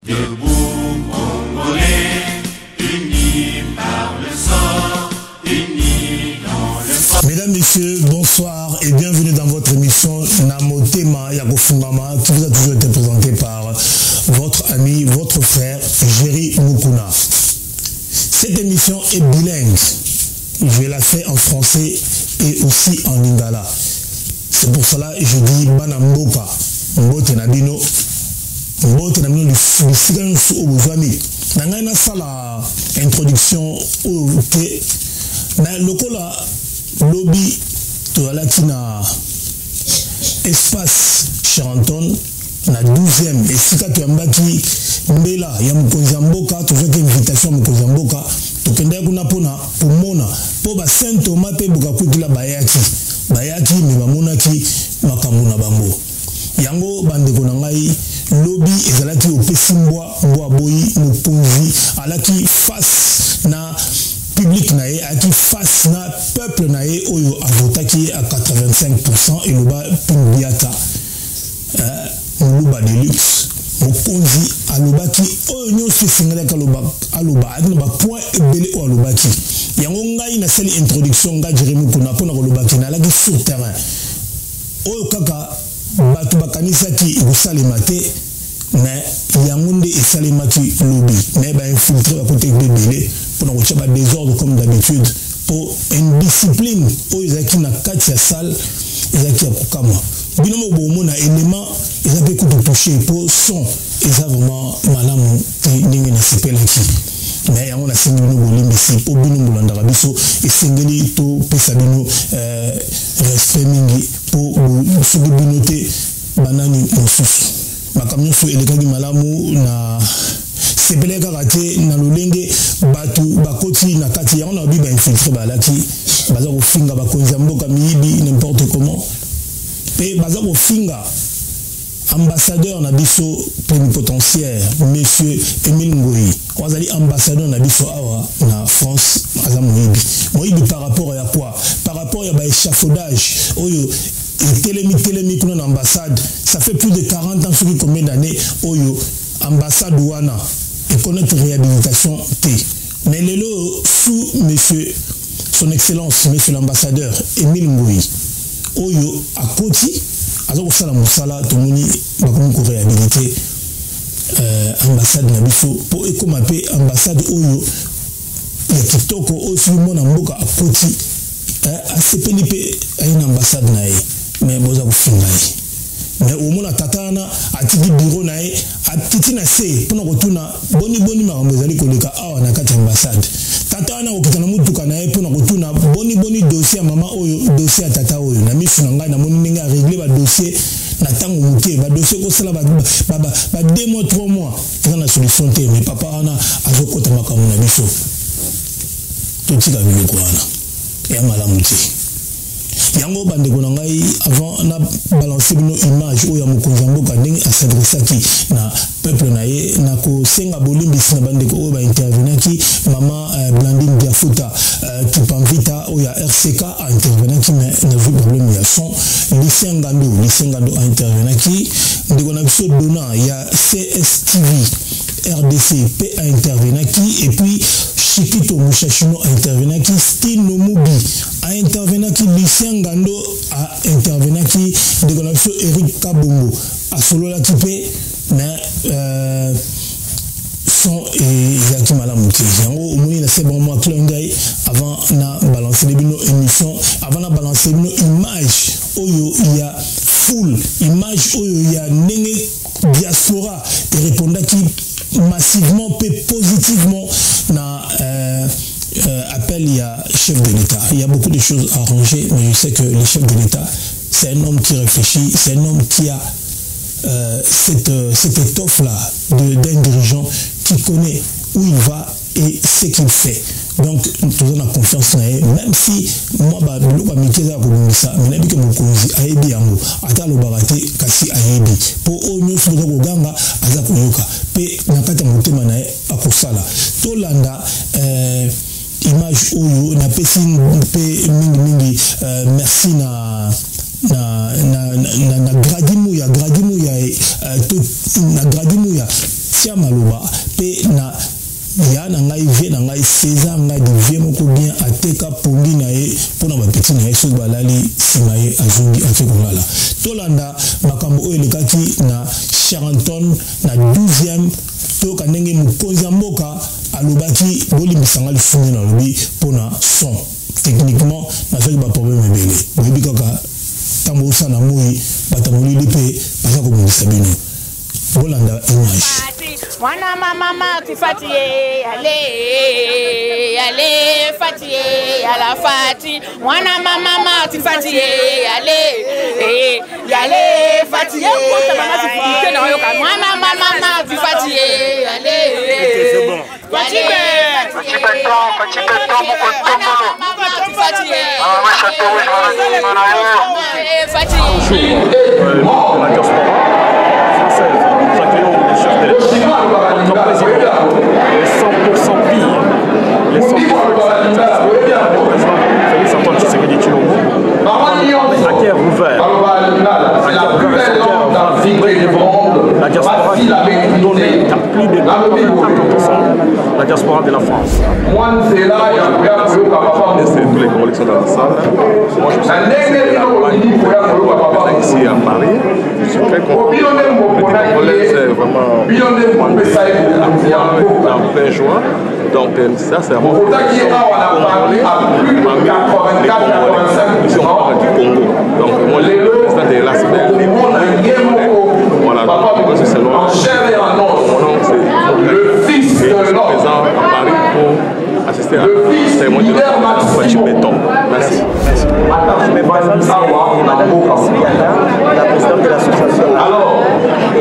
Debout, Congolais, unis par le sang, unis dans le sang. Mesdames, Messieurs, bonsoir et bienvenue dans votre émission Namotema Yakofungama qui vous a toujours été présentée par votre ami, votre frère Jerry Mukuna. Cette émission est bilingue. Je la fais en français et aussi en lingala. C'est pour cela que je dis Banamboka, Mbote Nabino, Mbote Nabino, le Sigan Sou Ouzami. Nangana Sala, introduction au thé. Le cola, lobby, Toalatina, espace Charenton, na 12e, et si tu as mbaki, Mbela, ya Mkonzamboka, tu fais une invitation à Mkonzamboka, tu pendais kuna pona, pour mona, pour ba Saint-Thomas, pe buka kutila bayaki. Bayaki mibamonaki makamuna bango yango bandeko na ngai lobby ezalaki opesi mbwa boyi mokonzi alaki face na public na ye alaki face na peuple na ye oyo avotaki à 85% eloba Pimbiata Muluba Deluxe mokonzi alobaki oyo nyonso esengelaki aloba ati na bapoint ebele oyo alobaki yango ngai na seli introduction nga Jerry Mukuna mpona kolobaki nalaki sur terrain oyo kaka bato bakanisaki ekosalema te me yango nde esalemaki lobi me bainfiltre bakote ebele mpona kotia badésordre comme d'habitude po indiscipline oyo ezalaki na kati ya salle ezalaki ya kokama bino moko bomona élément eza mpe kutu touché po son eza vraiment malamu te ndenge nasepelaki me yango nasengi bino bolimbisi mpo bino bolandaka biso esengeli topesa bino respect mingi mpo soki bino te banani mosusu makambo nyonso elekaki malamu na sepele kaka te na lolenge bato bakoti na kati yango na babi bainfiltre balaki baza kofinga bakonzi ya mboka miyibi n'importe comment mpe baza kofinga ambassadeur na biso plénipotentiaire monsieur Emile Ngoyi wazali ambassadeur na biso awa na France aza moyibi par rapport à quoi par rapport à échafaudage oyo telemi kuna na ambassade ça fait plus de 40 ans sur combien d'années oyo ambassade wana et connaître réhabilitation T mais lelo sous monsieur son excellence monsieur l'ambassadeur Emile Ngoyi oyo akoti azo kosala mosala tomoni bakomi ko réhabiliter ambassade na biso po ekoma pe ambassade oyo ya kitoko oyo soki mwana mboka akoti asepeli pe ayina ambassade na ye me boza kofinga ye me omona tata wana atiki bureau na ye atiti na se mpona kotuna boni makambo ezali koleka awa na kati ya ambassade tata wana kokita na mutuka na ye mpona kotuna boni dossier ya mama oyo dossier ya tata oyo na misu na ngai namoni ndenge aregle badossier na ntango moke badossier kosala ba 2 mois 3 mois eza na solution te me papa wana azokota makambo na biso totika biloko wana ya malamu te yango bandeko na ngai avant na balancer bino image oyo ya mokonzi ya mboka ndenge asadresaki na peuple na ye na kosenga bolimbisi na bandeko oyo baintervenaki mama Blandine Diafuta Tupamvita oyo ya RCK intervenaki mais na vu problème ya son Lucien Ngando intervenaki ndeko na biso Dona ya CSTV RDC P a intervenaki et puis Chikito Mouchachino a intervenaki Steve Nomubi a intervenaki Lucien Ngando a intervenaki ndeko na biso Eric Kabongo a solo la type mais son ezalaki malamu te yango omoni na se bango clin d'œil avant na balancer bino émission avant na balancer bino image oyo ya full image oyo ya ndenge diaspora répondaki massivement et positivement na appel il y a chef de l'État. Il y a beaucoup de choses à arranger, mais je sais que le chef de l'État, c'est un homme qui réfléchit, c'est un homme qui a cette étoffe-là d'un dirigeant qui connaît où il va et ce qu'il fait. Donc, nous avons confiance en lui, même si moi, je ne sais pas si je mais je sais que je ayebi yango ata lobarate kasi ayebi po o nyonso ko ganga aza koyoka pe na kati ya motema na ye akosala tolanda image oyo na pesi pe mingi merci na gradimu ya na gradimu ya tia maloba pe na ya na ngai vie na ngai César ngai de vie moko bien ateka pongi na ye pona ba petit na yeso balali simaye azungi afekolala tolanda makambo oyo lekaki na Charenton na 12e to kanenge mukonzi ya mboka alobaki bolimbisanga lifungi na lobi pona son techniquement na fait ba problème ebele boyebi kaka tambo osana moi batamolili pe baza komongisa bino bolanda image Mwana mama tifatiye ale fatiye ala fati mwana mama tifatiye ale fatiye mwana mama tifatiye ale c'est bon la diaspora française, nous accueillons les chefs de l'État, notre président, les 100% pires, les 100% le président Félix Antoine Tshisekedi Tshilombo, à cœur ouvert, va vibrer devant la diaspora qui a donné plus de 40% la diaspora de la France. C'est tous les collections dans la salle. Moi, je suis ici à Paris. Je suis très content. Le Congolais, c'est vraiment en plein joie. Donc, ça, c'est vraiment les Congolais. Ici, on parle du Congo. Donc, moi, le président de l'ASBEL, voilà, donc, c'est mon nom, c'est le fils de l'homme. Présent à Paris pour assister à la cérémonie de Fachi Béton. Merci. Je me présente, c'est Madame Siliana, la présidente de l'association.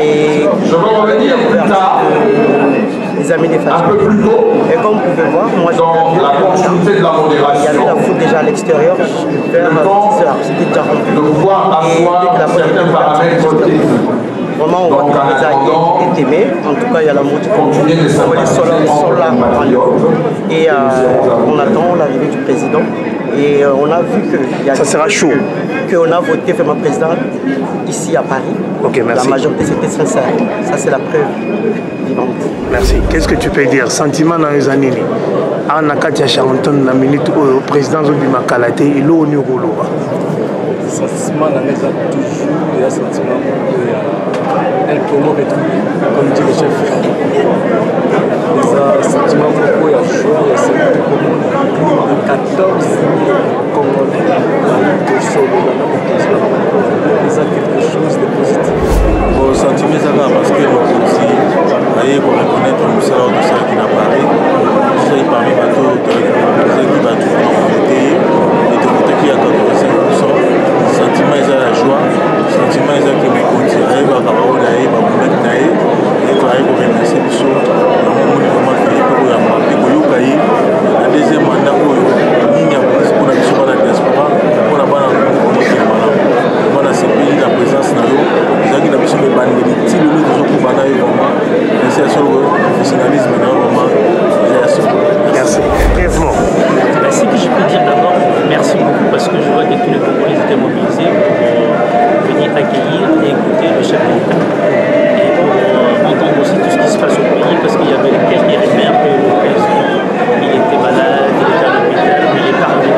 Et je vais revenir plus tard. Les amis des familles. Et comme vous pouvez voir, moi j'ai il y avait la foule déjà à l'extérieur vers 10h, c'était déjà rempli. Et dès que la foule était partie, vraiment on voit que les alliés est aimé. En tout cas, il y a l'amour du Congo. Les soldats sont là en lieu. Et on attend l'arrivée du président. Et on a vu que ça sera chaud. Qu'on a voté pour ma présidente ici à Paris. Ok, merci. La majorité c'était sincère. Ça c'est la preuve vivante. Merci. Qu'est-ce que tu peux dire? Sentiment dans les années. En Akatia Charenton, la minute au président Zobima Kalate, il est au Nuroloba. Sentiment dans les toujours, il y a sentiment un Congo retrouvé, comme dit le chef. Il y a sentiment beaucoup, il y a chaud, il y a sentiment de 14 Congolais qui sont il y a quelque chose de positif. Bon, sentiment ça va parce que nous aussi, pour reconnaître le salaire de ça qui n'a pas arrêté. Je suis parmi les bateaux qui va tout voter et de voter qui a 85%. Sentiment ils ont la joie, sentiment ils ont que mes comptes arrivent à Kabaou d'ailleurs, à Mounet d'ailleurs, et qu'on arrive à remercier les choses. Dans mon monde, vraiment, il faut que vous ayez un deuxième mandat où il y a pour la mission de la diaspora, pour la bonne rencontre qui est malade. Dans ces pays, la présence dans l'eau, ils ont la mission de banderie, si le lot de ce qu'on va vraiment, c'est sur le professionnalisme, vraiment, merci. Brièvement. Ce que je peux dire d'abord, merci beaucoup parce que je vois que tous les Congolais étaient mobilisés pour venir accueillir et écouter le chef de l'État. Et pour entendre aussi tout ce qui se passe au pays parce qu'il y avait quelques rumeurs que le président il était malade, il était à l'hôpital, mais il est parvenu.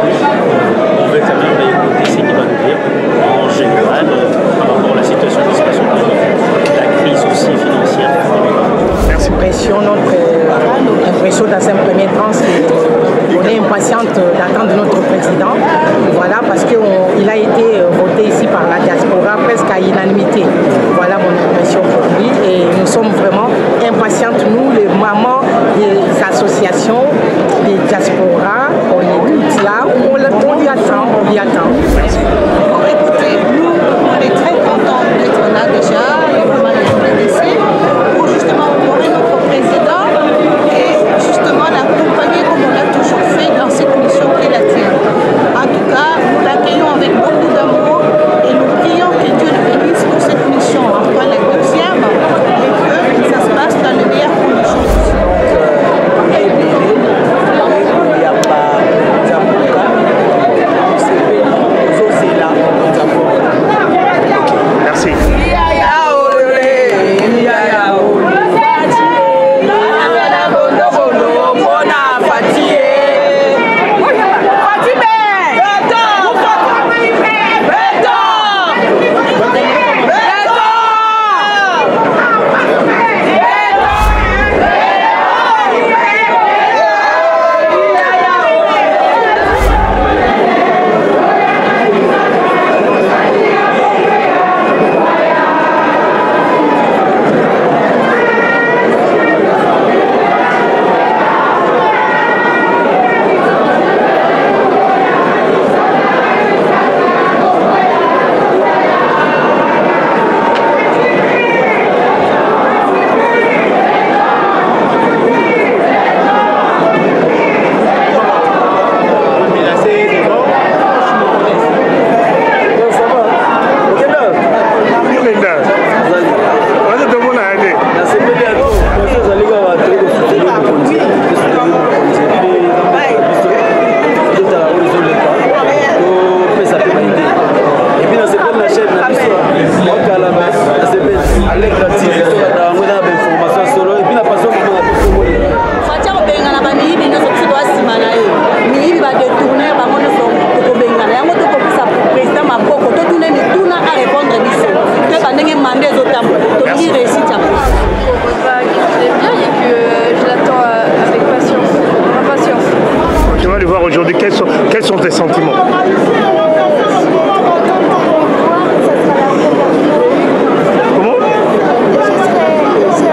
On veut quand même écouter ce qu'il va nous dire en général par rapport à la situation qui se passe au pays, la crise aussi financière. Merci. Notre impression dans un premier temps, on est impatiente d'attendre notre président. Voilà, parce qu'il a été voté ici par la diaspora presque à unanimité. Voilà mon impression pour lui. Et nous sommes vraiment impatientes, nous, les mamans des associations, des diasporas. On écoute là, on y attend, on y attend. Bon, écoutez, nous, on est très contents d'être là déjà, et vraiment les laisser, pour justement honorer notre président et justement l'accompagner comme on l'a toujours fait dans cette mission qu'il a tirée. En tout cas, nous l'accueillons avec beaucoup d'amour et nous prions que Dieu le bénisse pour cette mission, enfin la deuxième, et que ça se passe dans les meilleures conditions. Merci. Réussite à j'aime bien et que je l'attends avec impatience. Tu vas le voir aujourd'hui, quels sont tes sentiments? Comment?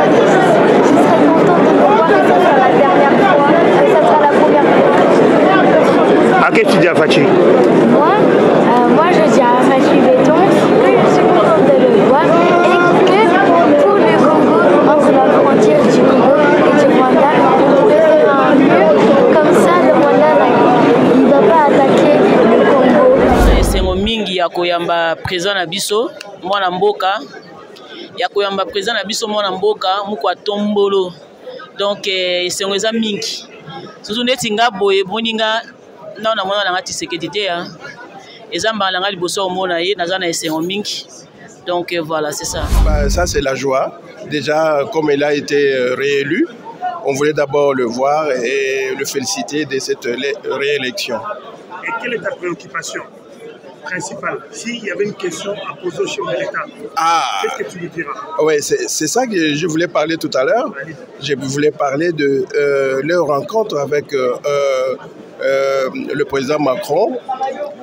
Je serais contente de le voir et ça sera la dernière fois, ça sera la première fois. À qu'est-ce que tu dis à Fachi? Moi je dis à Fachi Béton que je suis contente de le voir et que pour le Congo, entre la frontière du Congo et du Rwanda, on pourrait faire un mur comme ça, le Rwanda il ne va pas attaquer le Congo. C'est mon mingi ya koyamba président na biso mwana mboka ya koyamba président na biso mwana mboka mukwa tombolo donc esengo eza mingi surtout neti nga boye boninga na mwana na ngati sekretite ya ezamba la nga liboso omona ye naza na esengo mingi donc voilà c'est ça. Ça c'est la joie déjà comme il a été réélu. On voulait d'abord le voir et le féliciter de cette réélection. Et quelle est ta préoccupation principale? S'il y avait une question à poser au chef de l'État, qu'est-ce que tu lui diras? Oui, c'est ça que je voulais parler tout à l'heure. Je voulais parler de leur rencontre avec le président Macron,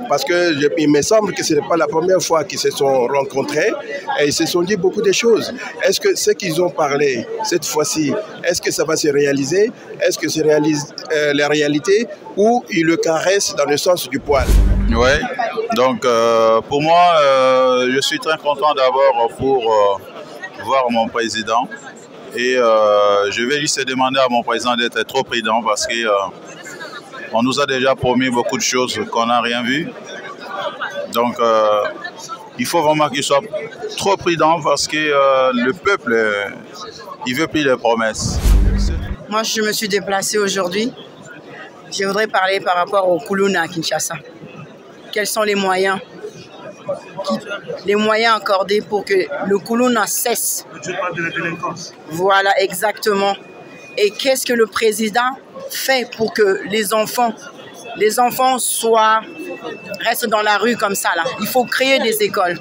parce qu'il me semble que ce n'est pas la première fois qu'ils se sont rencontrés et ils se sont dit beaucoup de choses. Est-ce que ce qu'ils ont parlé cette fois-ci, est-ce que ça va se réaliser? Est-ce que c'est la réalité ou ils le caressent dans le sens du poil? Oui, donc pour moi, je suis très content d'abord pour voir mon président et je vais juste demander à mon président d'être trop prudent parce que on nous a déjà promis beaucoup de choses qu'on n'a rien vu. Donc il faut vraiment qu'il soit trop prudent parce que le peuple, il veut plus de promesses. Moi, je me suis déplacée aujourd'hui. Je voudrais parler par rapport au Kuluna à Kinshasa. Quels sont les moyens accordés pour que le Kuluna cesse? Tu parles de la délinquance. Voilà, exactement. Et qu'est-ce que le président fait pour que les enfants restent dans la rue comme ça là? Il faut créer des écoles.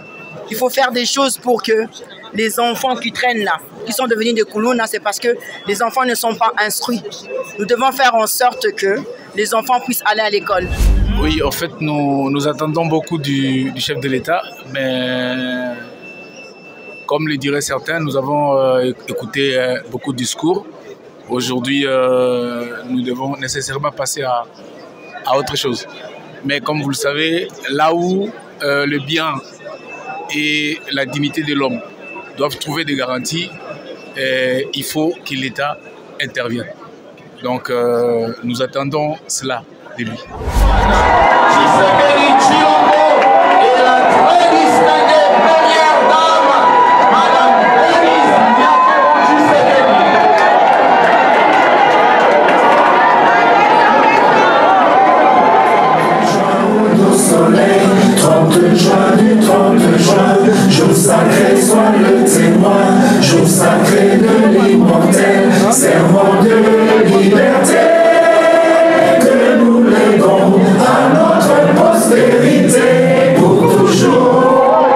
Il faut faire des choses pour que les enfants qui traînent là, qui sont devenus des Kuluna, c'est parce que les enfants ne sont pas instruits. Nous devons faire en sorte que les enfants puissent aller à l'école. Oui, en fait, nous attendons beaucoup du chef de l'État, mais comme le diraient certains, nous avons écouté beaucoup de discours. Aujourd'hui, nous devons nécessairement passer à autre chose. Mais comme vous le savez, là où le bien et la dignité de l'homme doivent trouver des garanties, il faut que l'État intervienne. Donc, nous attendons cela de lui. Jour sacré, sois le témoin, jour sacré de l'immortel, serment de liberté, que nous léguons à notre postérité pour toujours.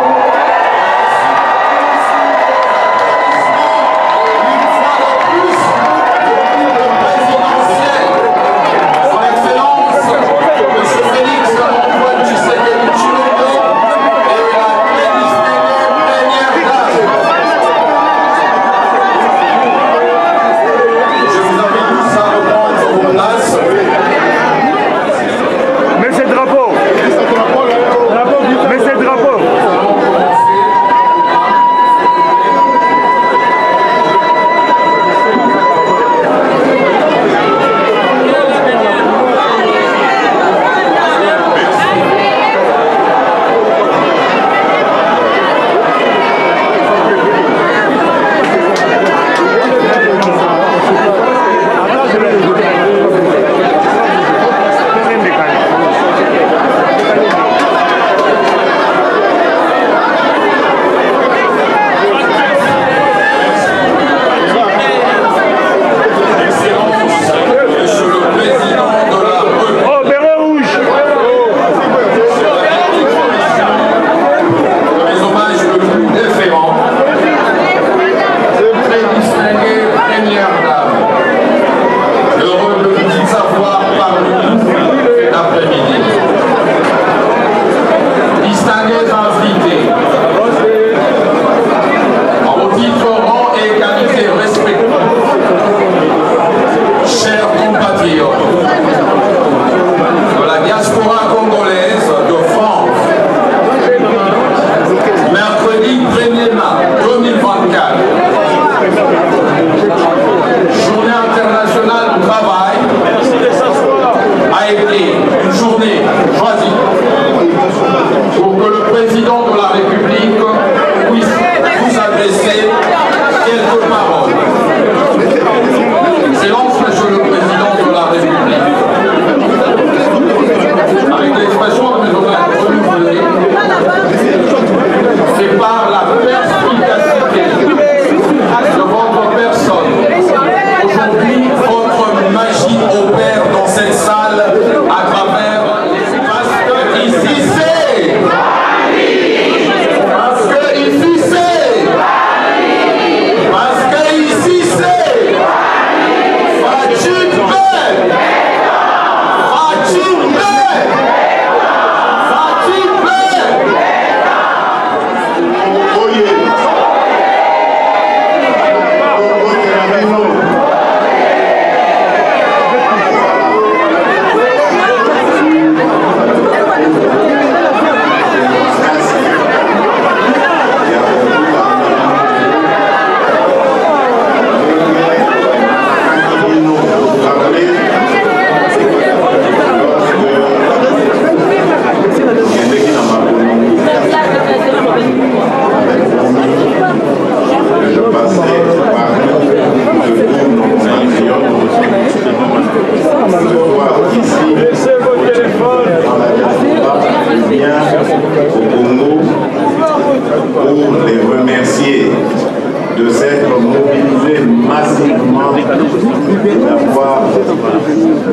d'avoir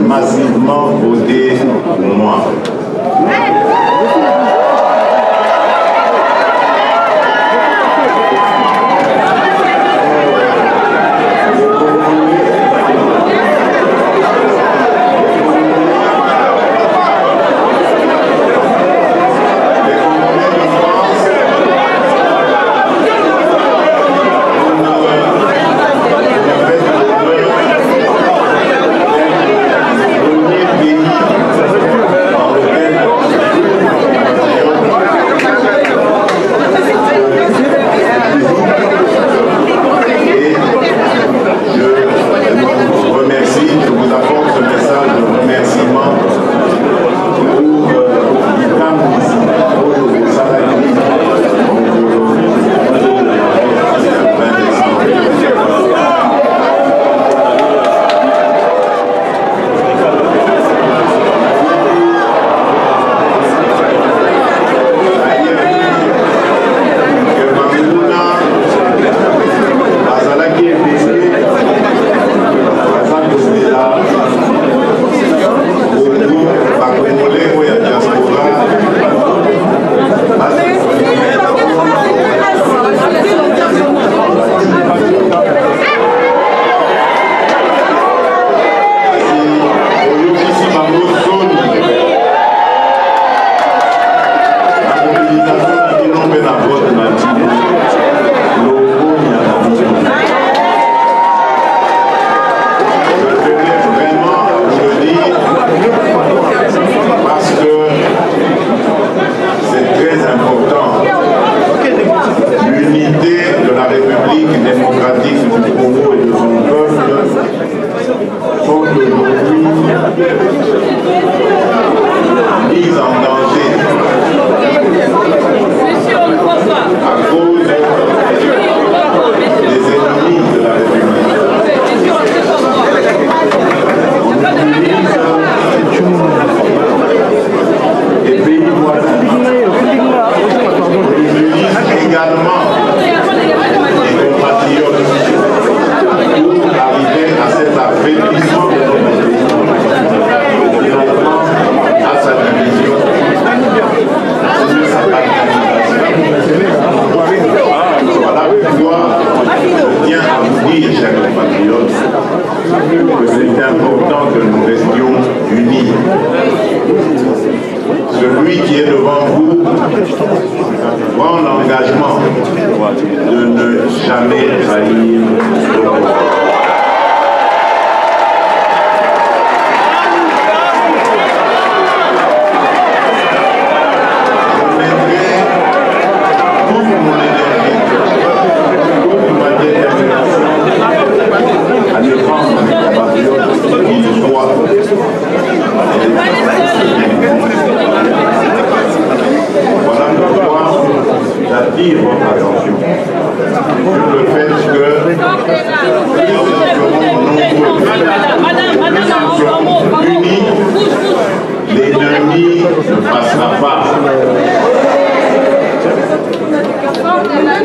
massivement voté pour moi.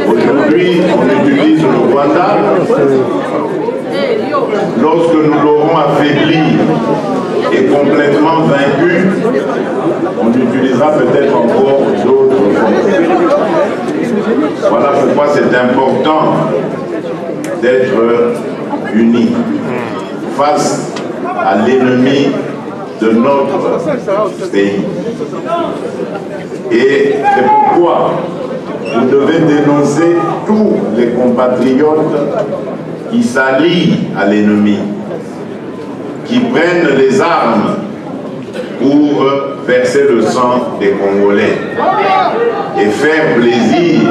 Aujourd'hui, on utilise le Rwanda. Lorsque nous l'aurons affaibli et complètement vaincu, on utilisera peut-être encore d'autres forces. Voilà pourquoi c'est important d'être unis face à l'ennemi de notre pays. Et c'est pourquoi vous devez dénoncer tous les compatriotes qui s'allient à l'ennemi, qui prennent les armes pour verser le sang des Congolais et faire plaisir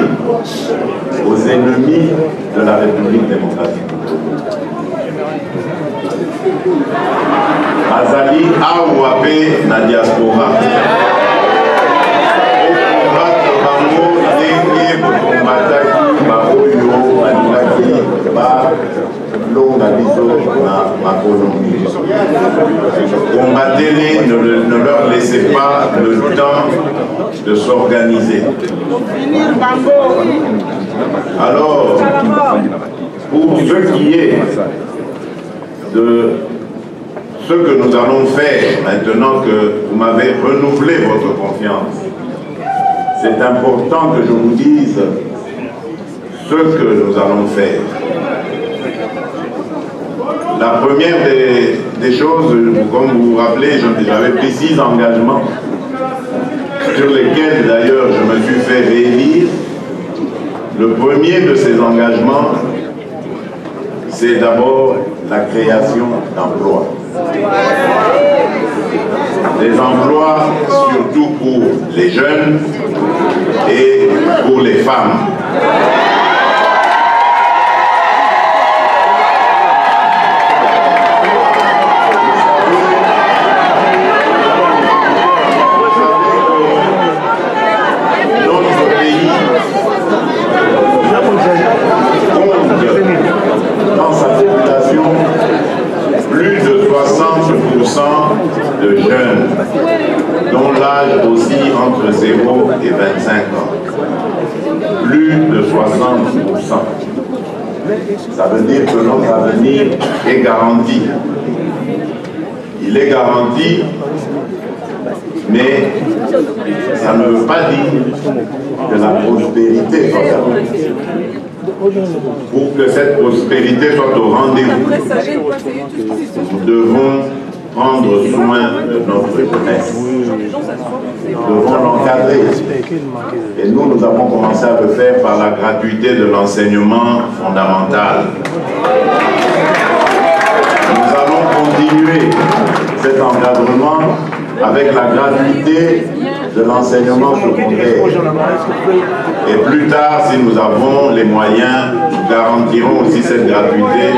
aux ennemis de la République démocratique. Azali Aouape na diaspora. Combattez-les, ne leur laissez pas le temps de s'organiser. Alors, pour ce qui est de ce que nous allons faire maintenant que vous m'avez renouvelé votre confiance. C'est important que je vous dise ce que nous allons faire. La première des choses, comme vous vous rappelez, j'avais pris 6 engagements sur lesquels d'ailleurs je me suis fait réélire. Le premier de ces engagements, c'est d'abord la création d'emplois. Des emplois surtout pour les jeunes et pour les femmes. Dans sa population, plus de 60% de jeunes, dont l'âge oscille entre 0 et 25 ans. Plus de 60%. Ça veut dire que notre avenir est garanti. Il est garanti, mais ça ne veut pas dire que la prospérité soit garantie. Pour que cette prospérité soit au rendez-vous, nous devons prendre soin de notre jeunesse. Nous devons l'encadrer. Et nous avons commencé à le faire par la gratuité de l'enseignement fondamental. Nous allons continuer cet encadrement avec la gratuité de l'enseignement secondaire. Et plus tard, si nous avons les moyens, nous garantirons aussi cette gratuité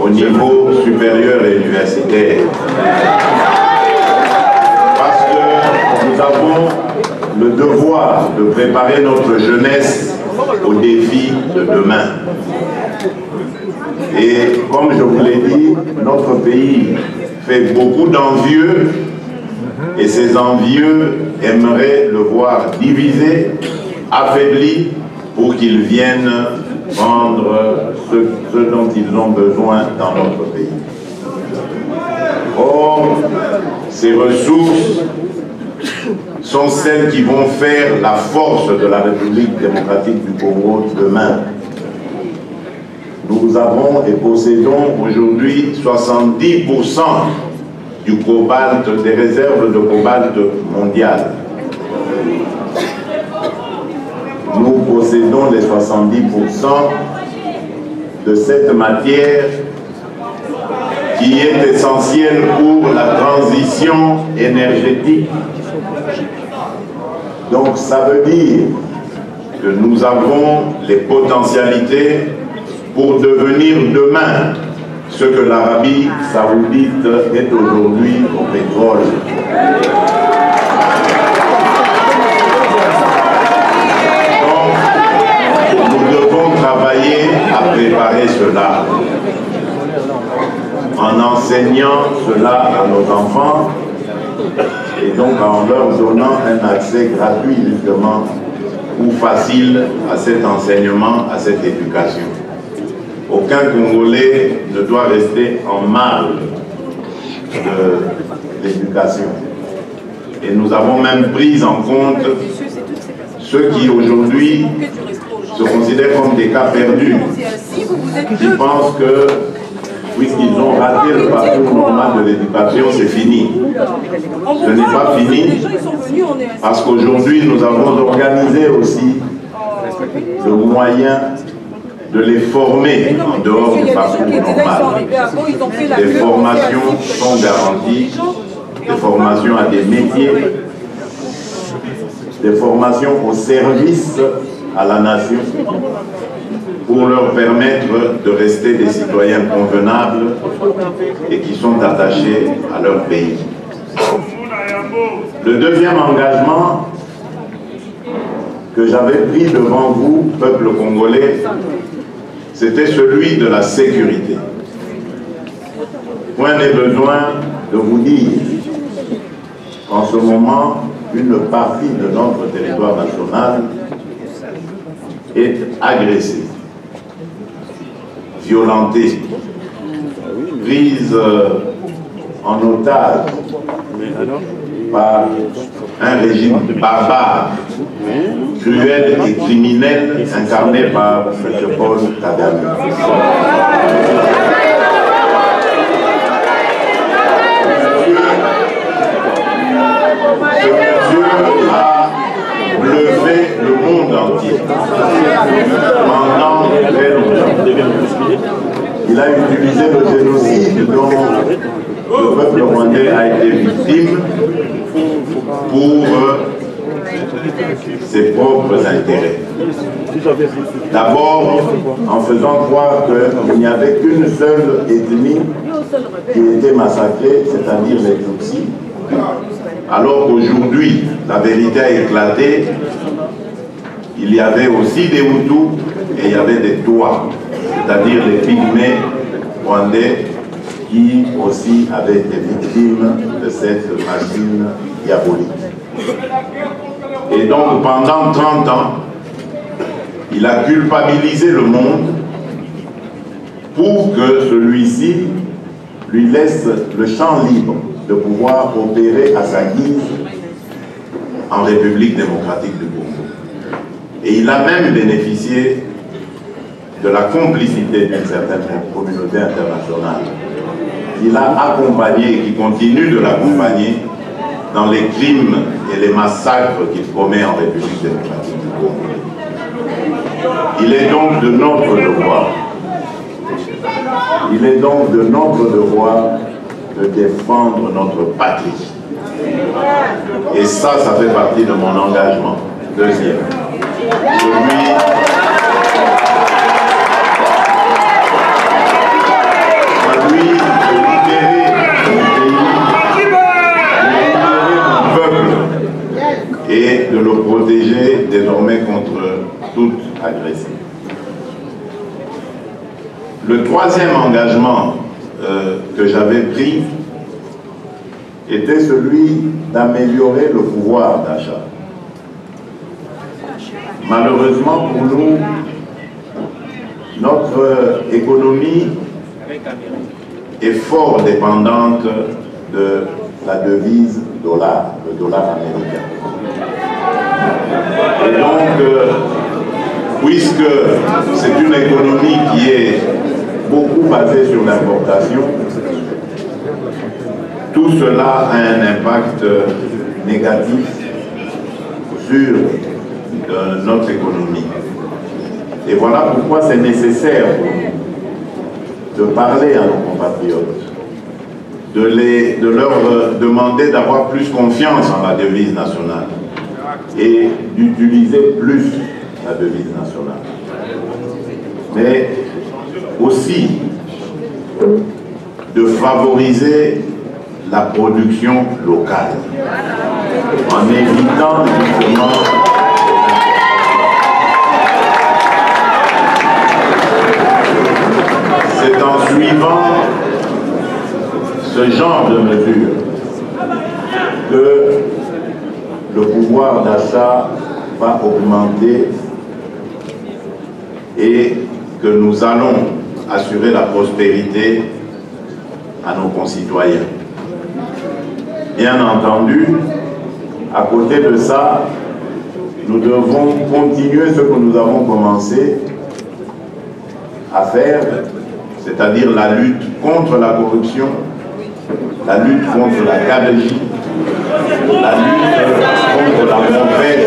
au niveau supérieur et universitaire. Parce que nous avons le devoir de préparer notre jeunesse aux défis de demain. Et comme je vous l'ai dit, notre pays fait beaucoup d'envieux et ces envieux aimeraient le voir divisé, affaibli, pour qu'ils viennent prendre ce dont ils ont besoin dans notre pays. Or, ces ressources sont celles qui vont faire la force de la République démocratique du Congo demain. Nous avons et possédons aujourd'hui 70% du cobalt, des réserves de cobalt mondiales. Nous possédons les 70% de cette matière qui est essentielle pour la transition énergétique. Donc ça veut dire que nous avons les potentialités pour devenir demain ce que l'Arabie saoudite est aujourd'hui au pétrole. Donc, nous devons travailler à préparer cela, en enseignant cela à nos enfants et donc en leur donnant un accès gratuit justement ou facile à cet enseignement, à cette éducation. Aucun Congolais ne doit rester en marge de l'éducation. Et nous avons même pris en compte ceux qui aujourd'hui se considèrent comme des cas perdus, qui pensent que puisqu'ils ont raté le parcours normal de l'éducation, c'est fini. Ce n'est pas fini, parce qu'aujourd'hui nous avons organisé aussi le moyen de les former en dehors du parcours normal. Les formations sont garanties, des formations à des métiers, des formations au service à la nation pour leur permettre de rester des citoyens convenables et qui sont attachés à leur pays. Le deuxième engagement que j'avais pris devant vous, peuple congolais, c'était celui de la sécurité. Point n'est besoin de vous dire qu'en ce moment, une partie de notre territoire national est agressée, violentée, prise en otage par un régime barbare, cruel et criminel incarné par M. Paul Kagame. Ce monsieur a bluffé le monde entier pendant très longtemps. Il a utilisé le génocide dont le peuple rwandais a été victime pour ses propres intérêts. D'abord, en faisant croire qu'il n'y avait qu'une seule ethnie qui était massacrée, c'est-à-dire les Tutsis, alors qu'aujourd'hui, la vérité a éclaté, il y avait aussi des Hutus et il y avait des Touas, c'est-à-dire les pygmées rwandais qui aussi avaient été victimes de cette machine diabolique. Et donc pendant 30 ans, il a culpabilisé le monde pour que celui-ci lui laisse le champ libre de pouvoir opérer à sa guise en République démocratique du Congo. Et il a même bénéficié de la complicité d'une certaine communauté internationale. Il a accompagné et qui continue de l'accompagner dans les crimes et les massacres qu'il commet en République démocratique du Congo. Il est donc de notre devoir, de défendre notre patrie. Et ça fait partie de mon engagement. Deuxième, celui de libérer mon peuple et de le protéger désormais contre toute agression. Le troisième engagement que j'avais pris était celui d'améliorer le pouvoir d'achat. Malheureusement pour nous, notre économie est fort dépendante de la devise dollar, le dollar américain. Et donc, puisque c'est une économie qui est beaucoup basée sur l'importation, tout cela a un impact négatif sur notre économie. Et voilà pourquoi c'est nécessaire de parler à nos compatriotes, de leur demander d'avoir plus confiance en la devise nationale et d'utiliser plus la devise nationale. Mais aussi de favoriser la production locale en évitant justement c'est en suivant ce genre de mesures que le pouvoir d'achat va augmenter et que nous allons assurer la prospérité à nos concitoyens. Bien entendu, à côté de ça, nous devons continuer ce que nous avons commencé à faire, c'est-à-dire la lutte contre la corruption, la lutte contre la gabegie, la lutte contre la mauvaise.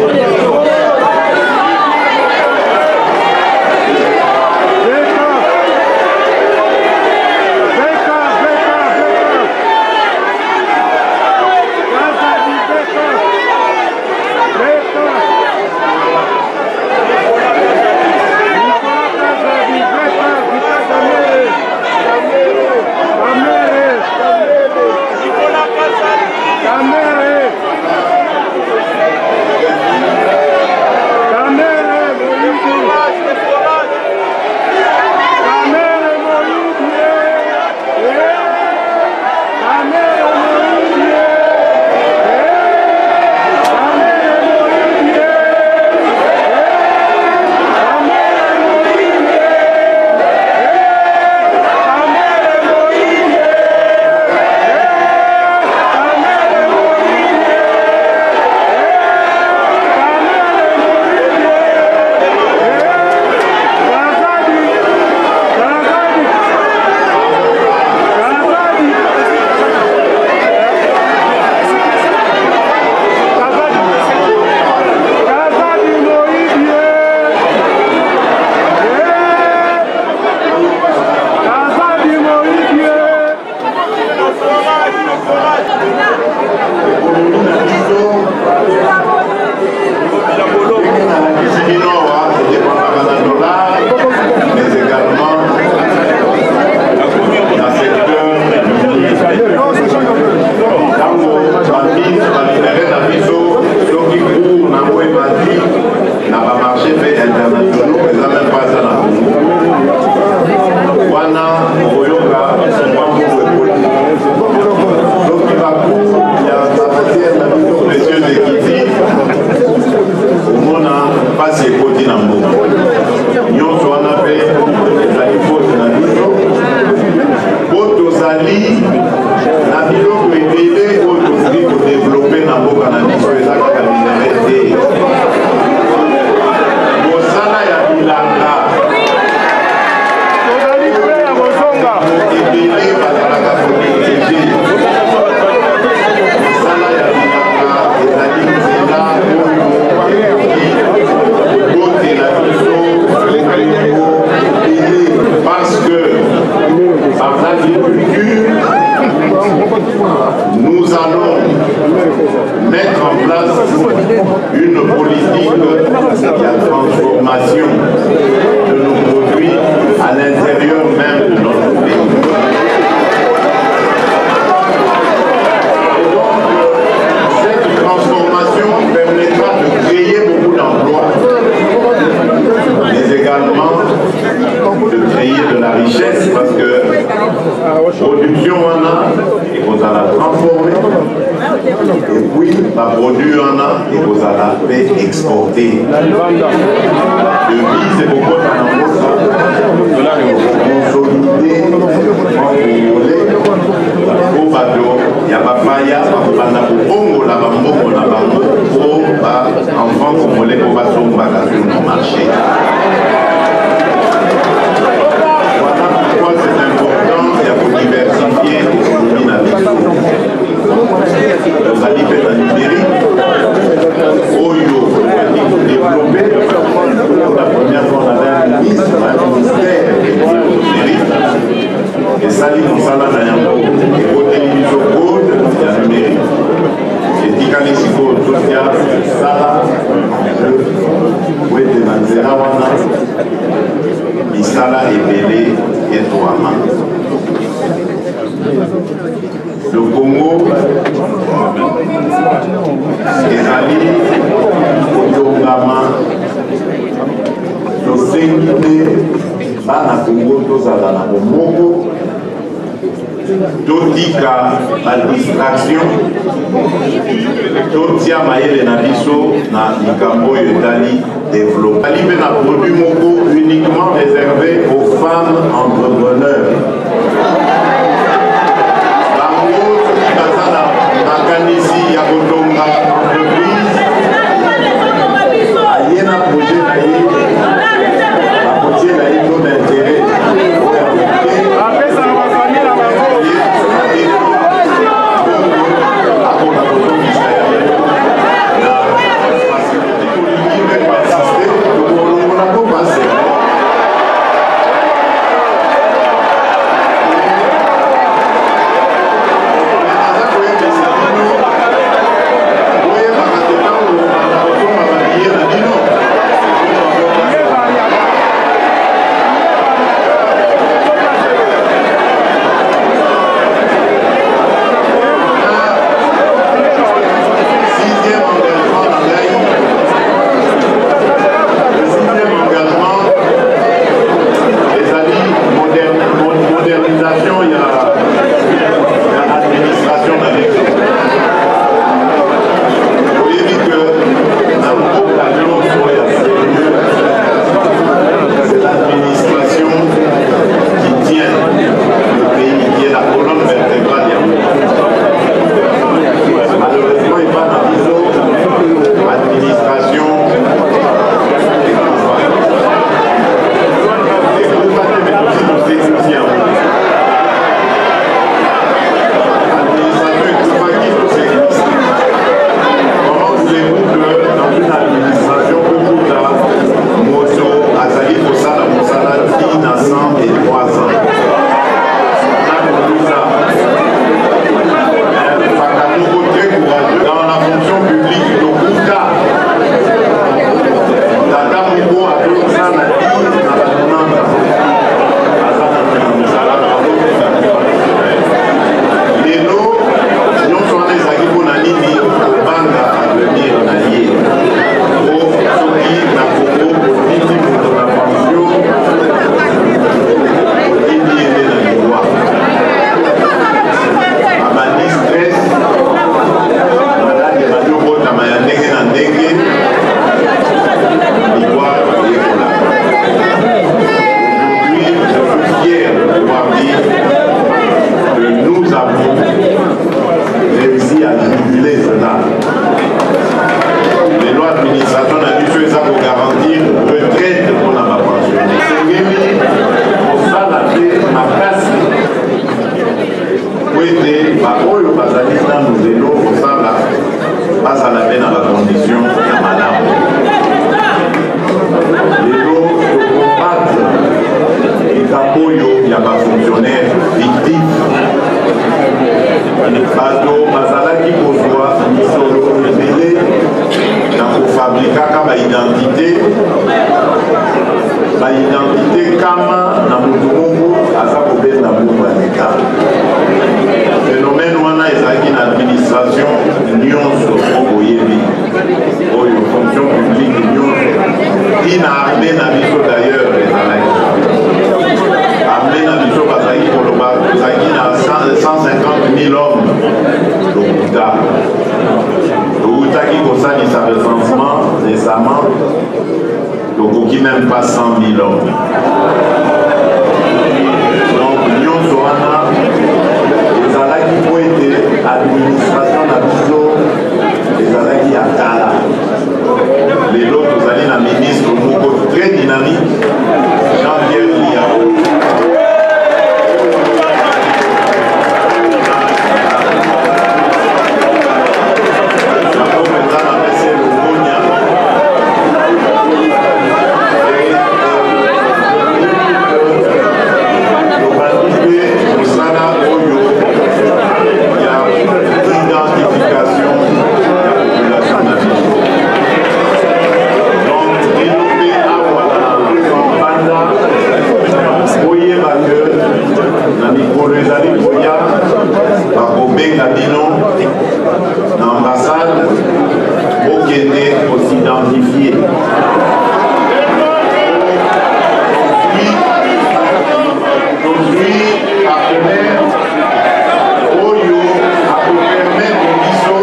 une politique de transformation de nos produits à l'intérieur même de notre pays. Et donc, cette transformation permettra de créer beaucoup d'emplois, mais également de créer de la richesse, parce que production on a et vous allez transformer, et puis la produit on a et vous allez exporter. Devise et beaucoup consolider au bateau, il y a pas paya, pour la bambo, la bambo, pour enfants congolais pour passer au magasin au marché. Diversifier l'économie nationale. Vous allez faire la numérique, Oyo, développer. Pour la première fois, on avait un ministère du numérique. Et ça, il faut ça là dans et pour télévision code, il y a le numérique. Et Tikanishiko, Sophia, Sala, Ouete Nanzera, Misala et Bélé et Toama. Le Congo, ezali kotongama tosengi te bana Congo tozala na bomoko totika badistraction totia mayele na biso na likambo oyo etali développe. Ali mpe na produit moko uniquement réservé aux femmes entrepreneurs. Ici, à Botonga, entreprise, il y a un projet taux d'intérêt. Denis Lhomme, Lokuta. Lokuta qui concerne sa recensement récemment, Lokuta qui même pas 100 000 hommes. Donc, Lyon Soana, les Alaki qui ont été administration d'Abiso, les Alaki à Kala. Les autres, vous allez la ministre Moko très dynamique, Jean-Pierre Liao. L'ambassade au Kenya aussi identifié. Aujourd'hui, partenaire, Oyo a pu permettre au Bissau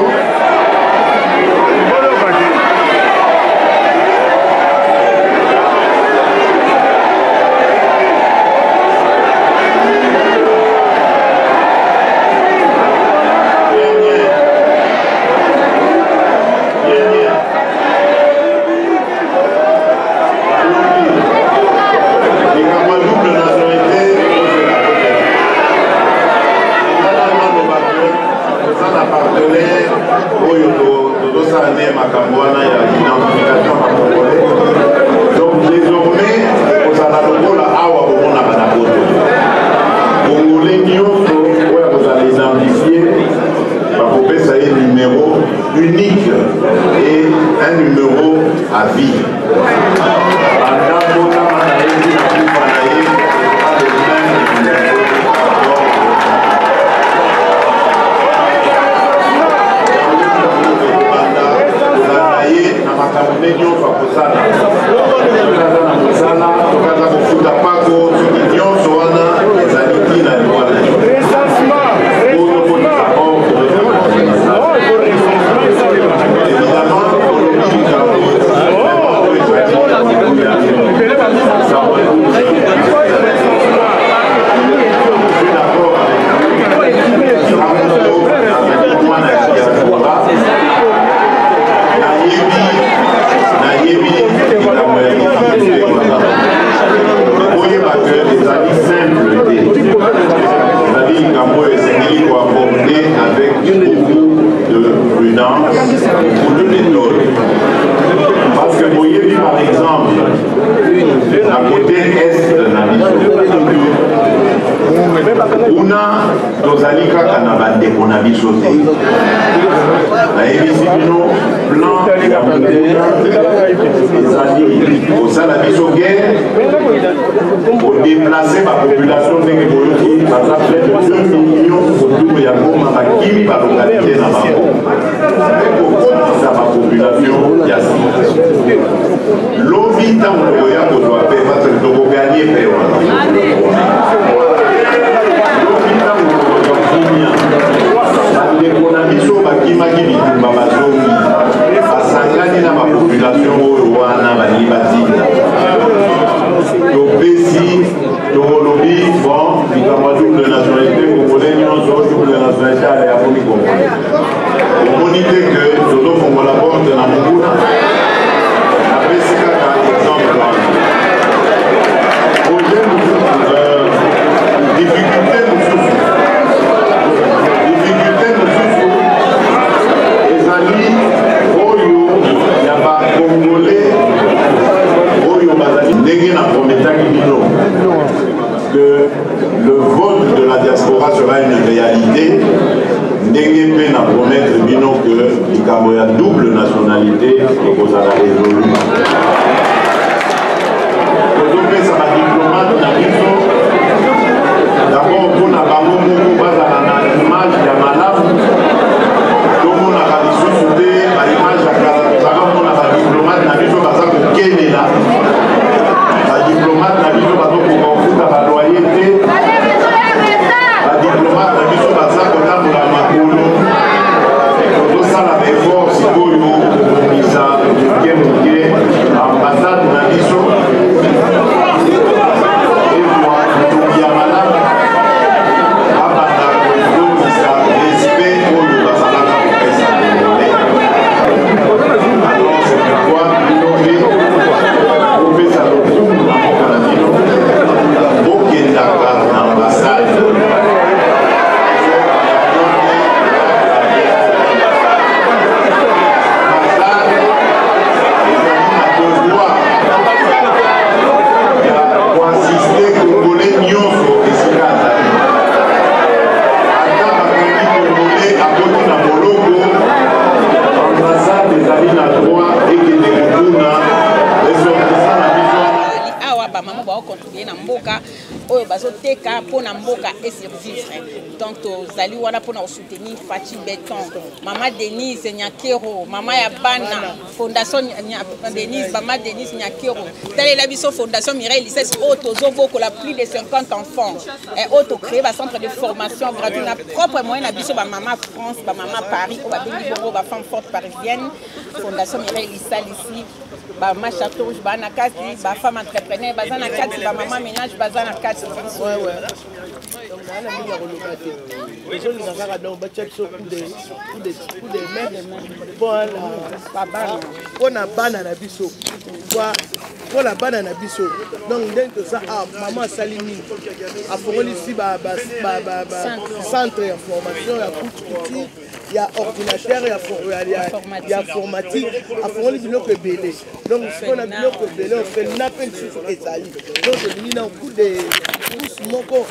donc désormais vous allez la awa pour mon abanaboto congolais vous allez identifier pour faire un numéro unique et un numéro à vie. Parce que vous voyez, par exemple, la côté est de la Una Dozalika Kanabande Konabiso. La émission plan au Salabiso guerre pour déplacer ma population de par la de 2 millions autour de Yakoma Makimi par localité dans ma population. L'objet dans le voyage doit faire parce que nous devons gagner. L'économie bakimaki bitumba bazongi basangani na population oyo wana balibatinda topesi tolobi bon likambo double nationalité congolais nyonso double nationalité ala ya komi congolais omoni te ke tozofongola porte na mokuna apesi kaka exemple wana projet difficulté mosusu que le vote de la diaspora sera une réalité. Ndenge n'a promettre bino que il y a double nationalité et que ça a résolu. D'abord, pour la banque, l'image de Malaf, donc on a résolu l'image de la diplomate, la diplomate na biso bazo kokuta ba loyauté ba diplomate na biso baza kotambola bazoteka mpona mboka et survivre. Donc tozali wana mpona soutenir Fati Béton, Maman Denise Nyakero, Maman Yabana, Fondation Denise, Maman Denise Nyakero. Telle la biso Fondation Mireille Lycée Autozobo pour la plus de 50 enfants. Et auto créé un centre de formation gratuit. Na propre moyen na biso ba Maman France, ba Maman Paris, ba Béni Bongo, ba femme forte parisienne. Fondation Mireille Lycée ici. Ba Maman Château Rouge, ba Nakati, ba femme entrepreneur, ba Zanakati, ba Maman ménage, ba Zanakati. Ouais. Donc là, les gens qui ont donc battu sur coup des mères pour la banane à biso. Pour la banane à biso. Donc dès que ça maman Salini a fourni ici centre d'information, il y a ordinateur, il y a informatique, a fourni du bloc belé. Donc ce qu'on a bloc belé, on fait l'appel sur les alliés. Donc c'est venu dans le coup des moko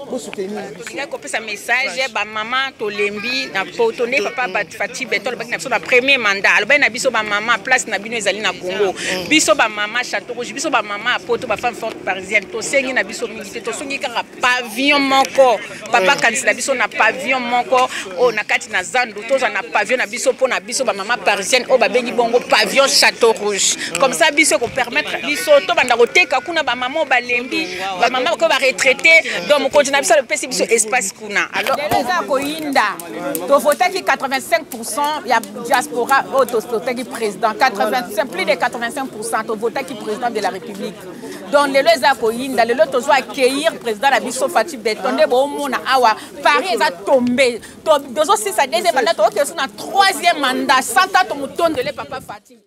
pour soutenir. Il a copié sa message, ba maman tolembi na potonné papa Fati Béton le bac na premier mandat. Alors ben na biso ba maman place na bino ezali na Congo. Biso ba maman Château Rouge, biso ba maman poto ba femme forte parisienne. To sengi na biso milité, to sengi kaka pavillon moko. Papa kanisi na biso na pavillon moko. O na kati na Zandu to na pavillon na biso po na biso ba maman parisienne o ba bengi bongo pavillon Château Rouge. Comme ça biso ko permettre biso to banda koteka kuna ba maman ba lembi, ba maman ko ba retraité. Donc mon continent le PCB espace kuna. Alors les akoinda to voter qui 85% il y a diaspora autostoté qui président 85 plus de 85% to voter qui président de la République. Donc les akoinda les autres doivent accueillir président la biso Fati Béton de bo mona awa Paris a tombé. Donc aussi ça deuxième mandat to que sur na troisième mandat 100 ans to mutonde le papa Fati.